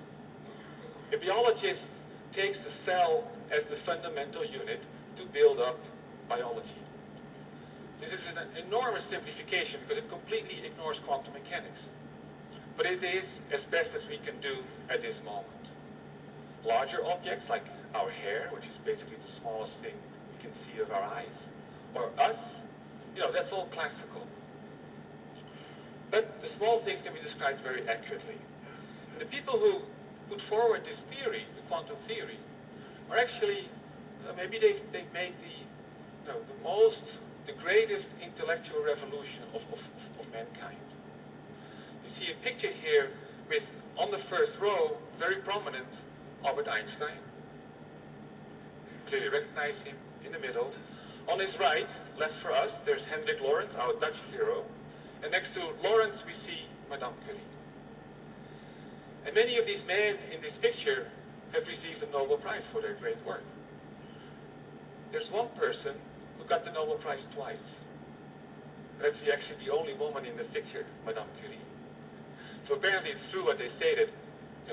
A biologist takes the cell as the fundamental unit to build up biology. This is an enormous simplification because it completely ignores quantum mechanics. But it is as best as we can do at this moment. Larger objects like our hair, which is basically the smallest thing we can see with our eyes, or us, that's all classical. But the small things can be described very accurately. And the people who put forward this theory, the quantum theory, are actually, maybe they've made the greatest intellectual revolution of mankind. You see a picture here with, on the first row, very prominent Albert Einstein. Clearly recognize him in the middle. On his right, left for us, there's Hendrik Lorentz, our Dutch hero. And next to Lorentz, we see Madame Curie. And many of these men in this picture have received a Nobel Prize for their great work. There's one person who got the Nobel Prize twice. That's actually the only woman in the picture, Madame Curie. So apparently it's true what they say, that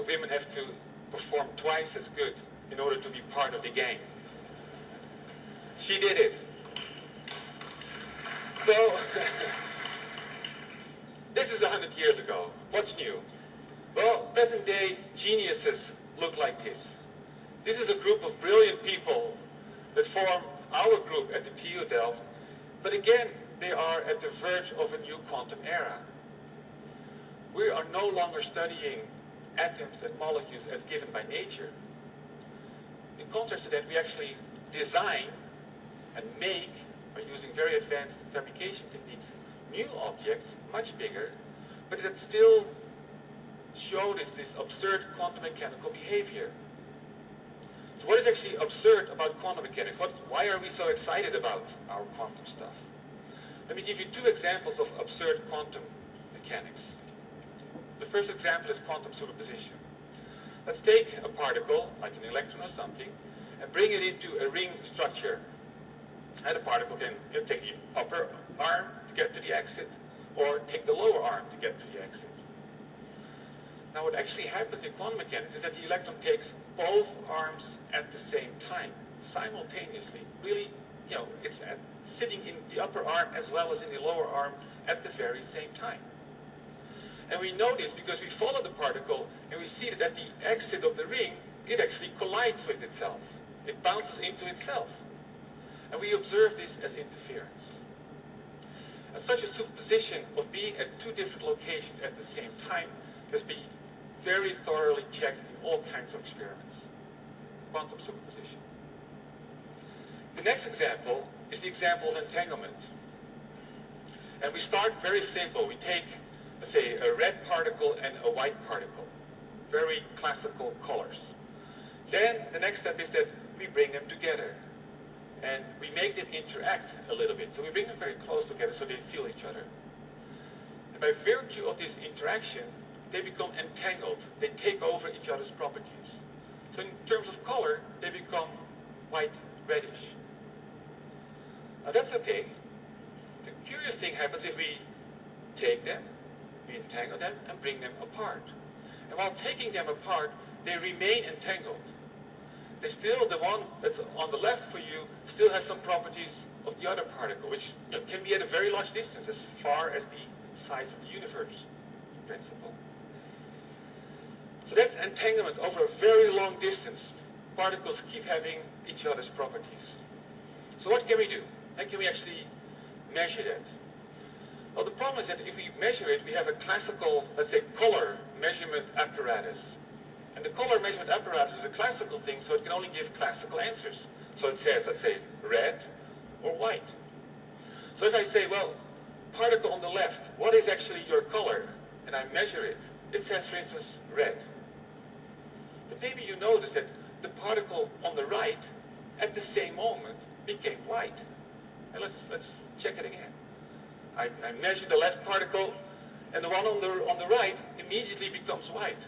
women have to perform twice as good in order to be part of the gang. She did it. So, this is 100 years ago. What's new? Well, present day geniuses look like this. This is a group of brilliant people that form our group at the TU Delft. But again, they are at the verge of a new quantum era. We are no longer studying atoms and molecules as given by nature. In contrast to that, we actually design and make, by using very advanced fabrication techniques, new objects, much bigger, but that still show this absurd quantum mechanical behavior. So what is actually absurd about quantum mechanics? Why are we so excited about our quantum stuff? Let me give you two examples of absurd quantum mechanics. The first example is quantum superposition. Let's take a particle, like an electron or something, and bring it into a ring structure. And the particle can take the upper arm to get to the exit, or take the lower arm to get to the exit. Now what actually happens in quantum mechanics is that the electron takes both arms at the same time, simultaneously. Really, it's sitting in the upper arm as well as in the lower arm at the very same time. And we know this because we follow the particle and we see that at the exit of the ring, it actually collides with itself. It bounces into itself. And we observe this as interference. And such a superposition of being at two different locations at the same time has been very thoroughly checked in all kinds of experiments. Quantum superposition. The next example is the example of entanglement. And we start very simple. We take, let's say, a red particle and a white particle. Very classical colors. Then the next step is that we bring them together. And we make them interact a little bit. So we bring them very close together so they feel each other. And by virtue of this interaction, they become entangled. They take over each other's properties. So in terms of color, they become white-reddish. Now that's okay. The curious thing happens if we take them, we entangle them, and bring them apart. And while taking them apart, they remain entangled. They still, the one that's on the left for you, still has some properties of the other particle, which can be at a very large distance, as far as the size of the universe, in principle. So that's entanglement over a very long distance. Particles keep having each other's properties. So what can we do? How can we actually measure that? Well, the problem is that if we measure it, we have a classical, let's say, color measurement apparatus. And the color measurement apparatus is a classical thing, so it can only give classical answers. So it says, let's say, red or white. So if I say, well, particle on the left, what is actually your color? And I measure it. It says, for instance, red. But maybe you notice that the particle on the right, at the same moment, became white. And let's check it again. I measure the left particle, and the one on the right immediately becomes white.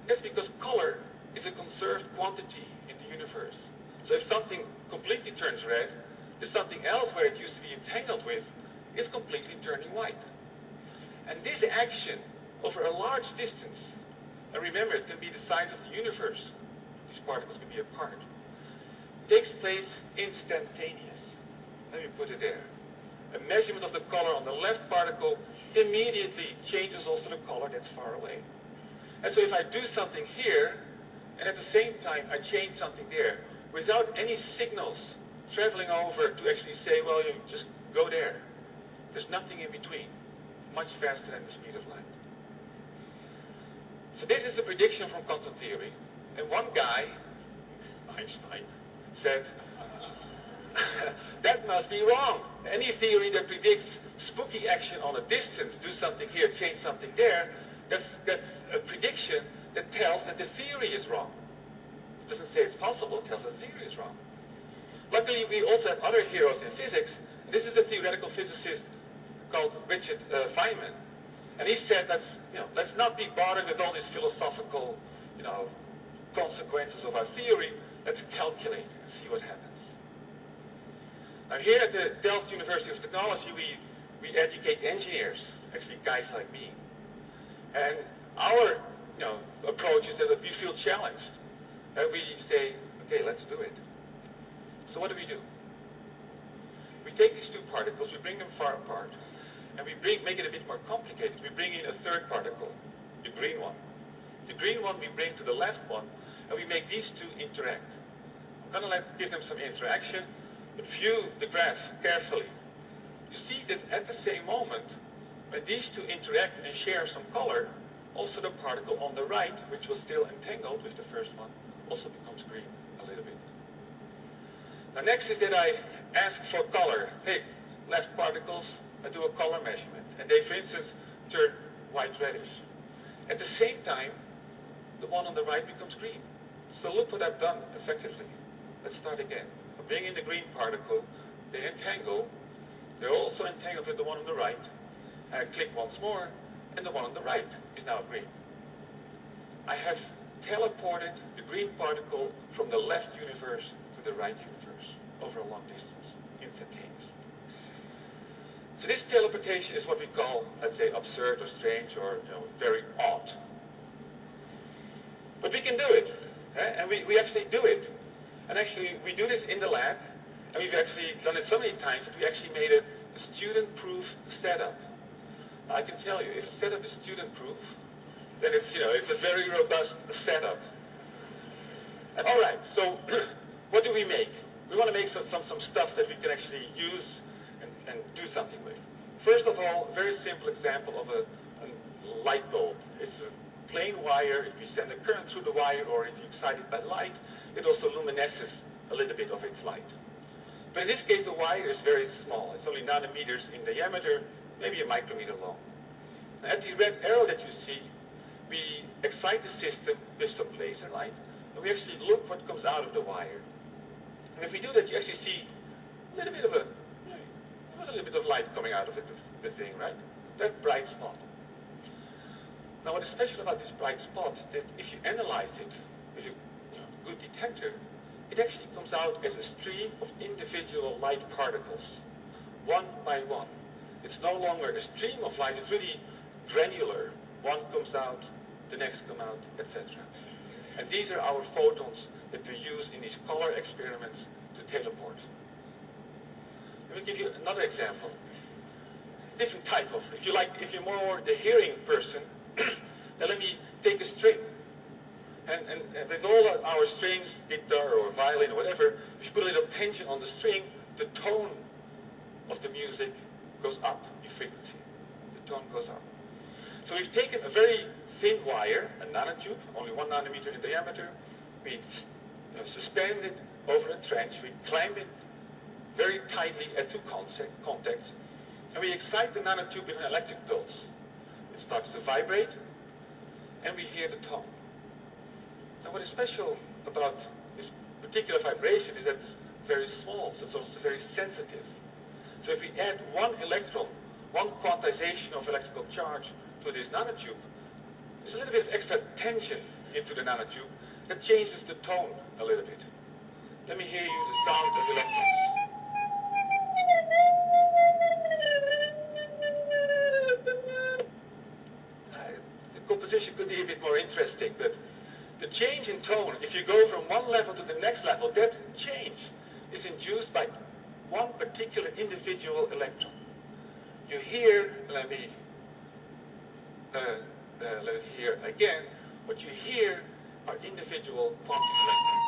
That's because color is a conserved quantity in the universe. So if something completely turns red, there's something else where it used to be entangled with is completely turning white. And this action over a large distance, and remember it can be the size of the universe, these particles can be apart, takes place instantaneous. Let me put it there. A measurement of the color on the left particle immediately changes also the color that's far away. And so if I do something here, and at the same time I change something there, without any signals traveling over to actually say, well, you just go there. There's nothing in between, much faster than the speed of light. So this is a prediction from quantum theory. And one guy, Einstein, said, that must be wrong. Any theory that predicts spooky action on a distance, do something here, change something there, that's a prediction that tells that the theory is wrong. It doesn't say it's possible, it tells the theory is wrong. Luckily, we also have other heroes in physics. This is a theoretical physicist called Richard Feynman. And he said, let's not be bothered with all these philosophical, consequences of our theory. Let's calculate and see what happens. Now here at the Delft University of Technology, we educate engineers, actually guys like me. And our approach is that we feel challenged. And we say, okay, let's do it. So what do? We take these two particles, we bring them far apart, and we make it a bit more complicated. We bring in a third particle, the green one. The green one we bring to the left one, and we make these two interact. I'm going to give them some interaction, but view the graph carefully. You see that at the same moment, when these two interact and share some color, also the particle on the right, which was still entangled with the first one, also becomes green a little bit. Now next is that I ask for color. Hey, left particles, I do a color measurement. And they, for instance, turn white-reddish. At the same time, the one on the right becomes green. So look what I've done effectively. Let's start again. I bring in the green particle, they entangle. They're also entangled with the one on the right. I click once more, and the one on the right is now green. I have teleported the green particle from the left universe to the right universe over a long distance, instantaneously. So this teleportation is what we call, let's say, absurd or strange or very odd. But we can do it, and we actually do it. And actually, we do this in the lab, and we've actually done it so many times that we actually made a student-proof setup. I can tell you, if a setup is student-proof, then it's a very robust setup. And all right, so what do we make? We want to make some stuff that we can actually use and do something with. First of all, a very simple example of a light bulb. It's a plain wire. If you send a current through the wire, or if you excite it by light, it also luminesces a little bit of its light. But in this case, the wire is very small. It's only nanometers in diameter, maybe a micrometer long. Now, at the red arrow that you see, we excite the system with some laser light, and we actually look what comes out of the wire. And if we do that, you actually see a little bit of light coming out of it, the thing, right? That bright spot. Now, what is special about this bright spot, that if you analyze it with a good detector, it actually comes out as a stream of individual light particles, one by one. It's no longer a stream of light, it's really granular. One comes out, the next come out, etc. And these are our photons that we use in these color experiments to teleport. Let me give you another example. Different type of, if you're more the hearing person, then let me take a string. And with all our strings, guitar or violin or whatever, if you put a little tension on the string, the tone of the music goes up in frequency. The tone goes up. So we've taken a very thin wire, a nanotube, only 1 nanometer in diameter. We suspend it over a trench. We clamp it very tightly at 2 contacts. And we excite the nanotube with an electric pulse. It starts to vibrate, and we hear the tone. Now what is special about this particular vibration is that it's very small, so it's also very sensitive. So if we add one electron, one quantization of electrical charge to this nanotube, there's a little bit of extra tension into the nanotube that changes the tone a little bit. Let me hear you the sound of electrons. The composition could be a bit more interesting, but the change in tone, if you go from one level to the next level, that change is induced by one particular individual electron. You hear, let me let it hear again, what you hear are individual quantum electrons.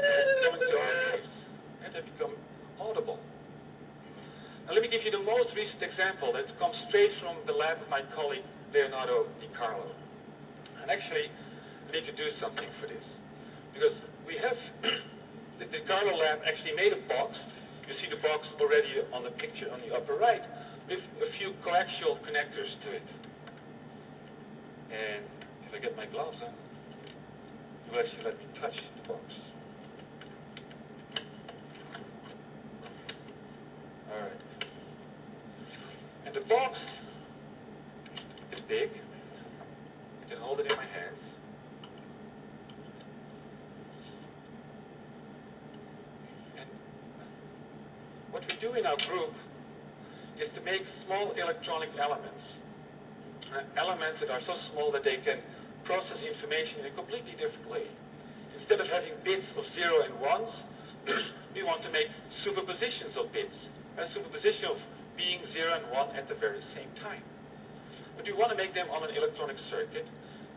They come into our waves, and they become audible. Now let me give you the most recent example that comes straight from the lab of my colleague Leonardo Di Carlo. And actually, I need to do something for this, because we have the Di Carlo lab actually made a box. You see the box already on the picture on the upper right, with a few coaxial connectors to it. And if I get my gloves on, you will actually let me touch the box. All right. And the box is big. I can hold it in my hands. And what we do in our group is to make small electronic elements. Elements that are so small that they can process information in a completely different way. Instead of having bits of 0 and 1s, we want to make superpositions of bits. A superposition of being 0 and 1 at the very same time. But we want to make them on an electronic circuit.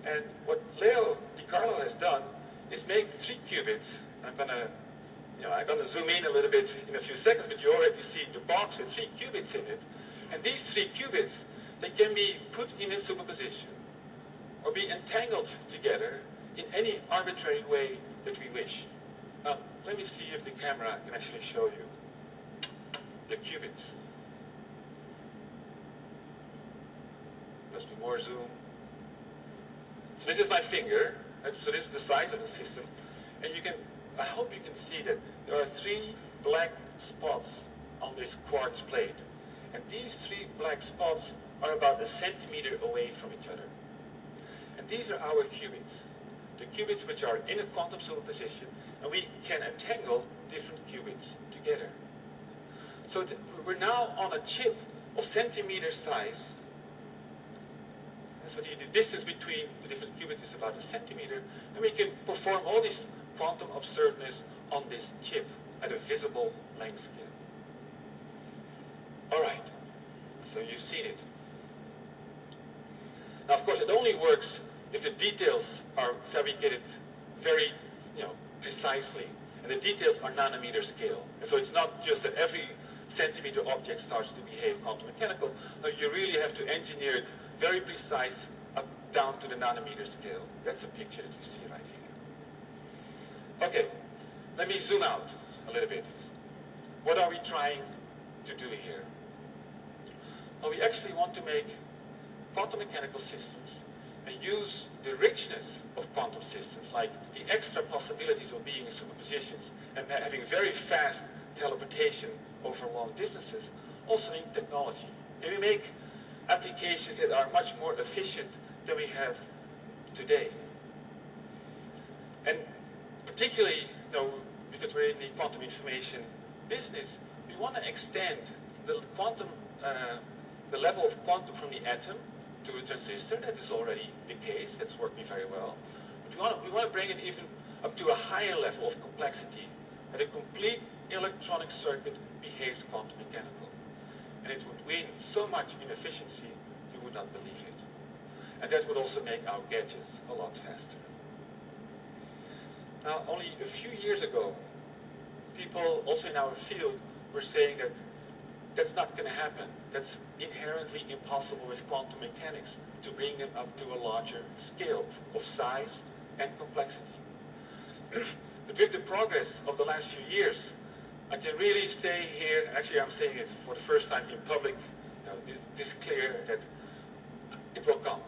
And what Leo Di Carlo has done is make 3 qubits. I'm gonna zoom in a little bit in a few seconds, but you already see the box with 3 qubits in it. And these 3 qubits, they can be put in a superposition or be entangled together in any arbitrary way that we wish. Now, let me see if the camera can actually show you the qubits. Must be more zoom. So this is my finger, and so this is the size of the system, and I hope you can see that there are 3 black spots on this quartz plate, and these 3 black spots are about 1 centimeter away from each other. And these are our qubits, the qubits which are in a quantum superposition, and we can entangle different qubits together. So we're now on a chip of centimeter size. And so the distance between the different qubits is about 1 centimeter, and we can perform all this quantum absurdness on this chip at a visible length scale. All right, so you've seen it. Now, of course, it only works if the details are fabricated very, precisely, and the details are nanometer scale. And so it's not just that every centimeter object starts to behave quantum mechanical. No, you really have to engineer it very precise up down to the nanometer scale. That's a picture that you see right here. Okay, let me zoom out a little bit. What are we trying to do here? Well, we actually want to make quantum mechanical systems and use the richness of quantum systems, like the extra possibilities of being in superpositions and having very fast teleportation over long distances, also in technology. Can we make applications that are much more efficient than we have today? And particularly, because we're in the quantum information business, we want to extend the quantum, the level of quantum from the atom to a transistor. That is already the case. That's working very well. But we want to bring it even up to a higher level of complexity, that a complete electronic circuit behaves quantum mechanical. And it would win so much in efficiency, you would not believe it. And that would also make our gadgets a lot faster. Now, only a few years ago, people also in our field were saying that that's not going to happen. That's inherently impossible with quantum mechanics to bring them up to a larger scale of size and complexity. But with the progress of the last few years, I can really say here, actually I'm saying it for the first time in public, this clear that it will come.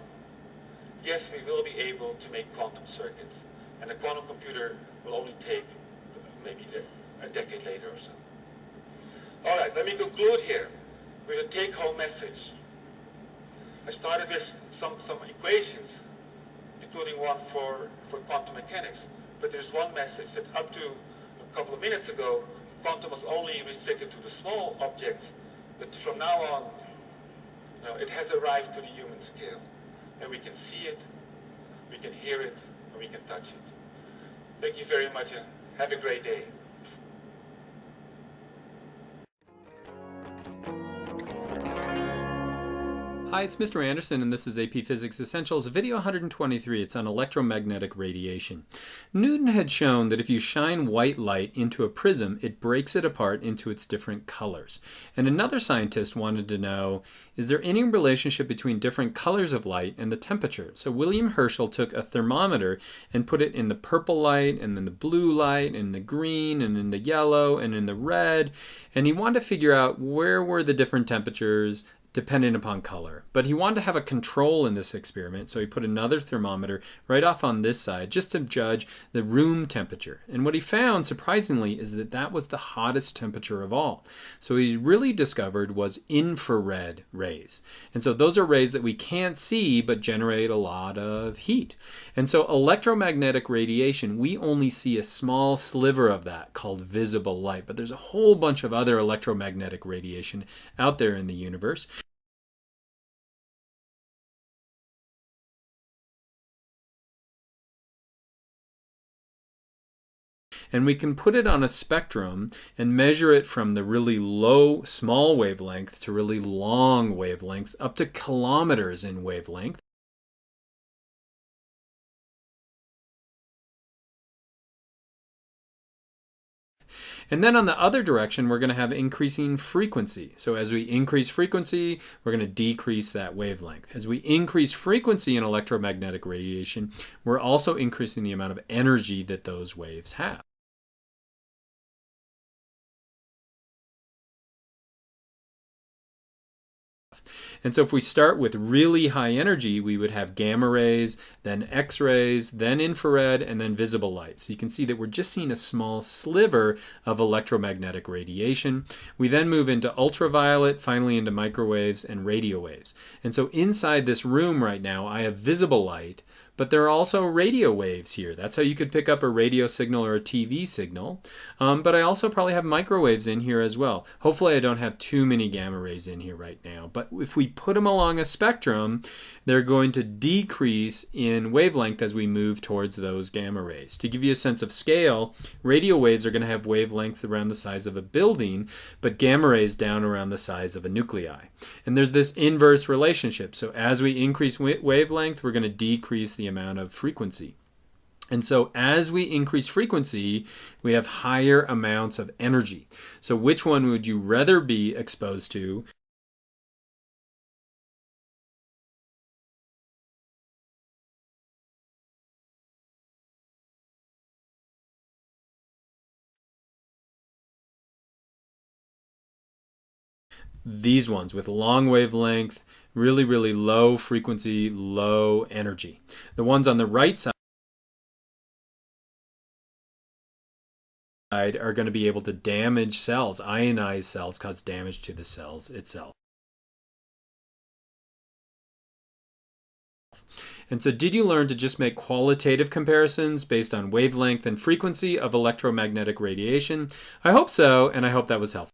yes, we will be able to make quantum circuits. And a quantum computer will only take maybe a decade later or so. All right, let me conclude here with a take-home message. I started with some equations, including one for quantum mechanics. But there's one message that up to a couple of minutes ago, quantum was only restricted to the small objects. But from now on, it has arrived to the human scale. And we can see it, we can hear it, and we can touch it. Thank you very much, and have a great day. Hi, it's Mr. Anderson, and this is AP Physics Essentials, video 123. It's on electromagnetic radiation. Newton had shown that if you shine white light into a prism, it breaks it apart into its different colors. And another scientist wanted to know, is there any relationship between different colors of light and the temperature? So William Herschel took a thermometer and put it in the purple light, and then the blue light, and the green, and in the yellow, and in the red, and he wanted to figure out where were the different temperatures depending upon color. But he wanted to have a control in this experiment, so he put another thermometer right off on this side just to judge the room temperature. And what he found, surprisingly, is that that was the hottest temperature of all. So he really discovered was infrared rays. And so those are rays that we can't see but generate a lot of heat. And so electromagnetic radiation, we only see a small sliver of that called visible light. But there's a whole bunch of other electromagnetic radiation out there in the universe. And we can put it on a spectrum and measure it from the really low, small wavelength to really long wavelengths up to kilometers in wavelength. And then on the other direction, we're going to have increasing frequency. So as we increase frequency, we're going to decrease that wavelength. As we increase frequency in electromagnetic radiation, we're also increasing the amount of energy that those waves have. And so if we start with really high energy, we would have gamma rays, then X-rays, then infrared, and then visible light. So you can see that we're just seeing a small sliver of electromagnetic radiation. We then move into ultraviolet, finally into microwaves and radio waves. And so inside this room right now, I have visible light, but there are also radio waves here. That's how you could pick up a radio signal or a TV signal. But I also probably have microwaves in here as well. Hopefully I don't have too many gamma rays in here right now. But if we put them along a spectrum, they're going to decrease in wavelength as we move towards those gamma rays. To give you a sense of scale, radio waves are going to have wavelengths around the size of a building, but gamma rays down around the size of a nuclei. And there's this inverse relationship. So as we increase wavelength, we're going to decrease the amount of frequency. And so as we increase frequency, we have higher amounts of energy. So which one would you rather be exposed to? These ones with long wavelength, really, really low frequency, low energy. The ones on the right side are going to be able to damage cells, ionize cells, cause damage to the cells itself. And so did you learn to just make qualitative comparisons based on wavelength and frequency of electromagnetic radiation? I hope so, and I hope that was helpful.